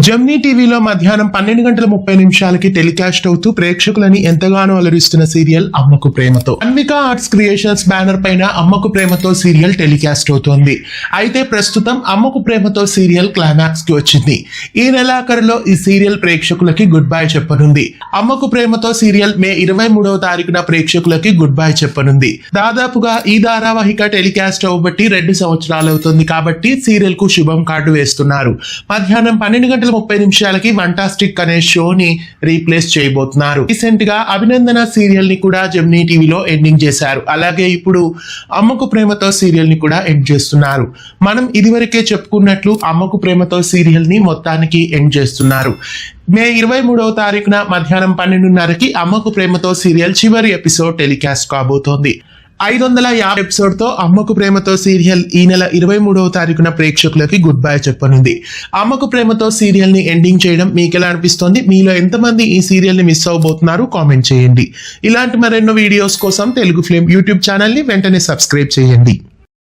Gemini టీవీలో మధ్యాహ్నం 12:30 telecast అవుతూ ప్రేక్షకులని ఎంతగానో అలరిస్తున్న సీరియల్ అమ్మకు ప్రేమతో. అన్విక ఆర్ట్స్ క్రియేషన్స్ బ్యానర్ పైన అమ్మకు ప్రేమతో సీరియల్ టెలికాస్ట్ అవుతోంది. అయితే ప్రస్తుతం అమ్మకు ప్రేమతో సీరియల్ క్లైమాక్స్ కి వచ్చింది. ఈ నెలాఖరులో ఈ సీరియల్ ప్రేక్షకులకి గుడ్ బై చెప్పనుంది. అమ్మకు ప్రేమతో సీరియల్ మే 23వ తారీఖున ప్రేక్షకులకి గుడ్ బై చెప్పనుంది. దాదాపుగా ఈ ధారావాహిక టెలికాస్ట్ అవ్వబట్టి 2 సంవత్సరాలు అవుతుంది కాబట్టి సీరియల్ కు శుభం కార్డు వేస్తున్నారు. మధ్యాహ్నం 12:30 ఫంటాస్టిక్ అనే షోని రీప్లేస్ చేయబోతున్నారు. రీసెంట్ గా అభినందన సీరియల్ ని కూడా జెమినీ టీవీలో ఎండింగ్ చేశారు. అలాగే ఇప్పుడు అమ్మకు ప్రేమతో సీరియల్ ని కూడా ఎండ్ చేస్తున్నారు. మనం ఇదివరకే చెప్పుకున్నట్లు అమ్మకు ప్రేమతో సీరియల్ ని మొత్తానికి ఎండ్ చేస్తున్నారు. మే 23వ తారీఖున మధ్యాహ్నం 12:30 అమ్మకు ప్రేమతో సీరియల్ చివరి ఎపిసోడ్ టెలికాస్ట్ కాబోతోంది. 550 ఎపిసోడ్ తో అమ్మకు ప్రేమతో సీరియల్ ఈ నెల 23వ తారీఖున ప్రేక్షకులకి గుడ్ బై చెప్పనుంది. అమ్మకు ప్రేమతో సీరియల్ ని ఎండింగ్ చేయడం మీకు ఎలా అనిపిస్తోంది? మీలో ఎంతమంది ఈ సీరియల్ ని మిస్ అవబోతున్నారు? కామెంట్ చేయండి. ఇలాంటి మరెన్నో వీడియోస్ కోసం తెలుగు ఫిల్మ్ యూట్యూబ్ ఛానల్ ని వెంటనే సబ్స్క్రైబ్ చేయండి.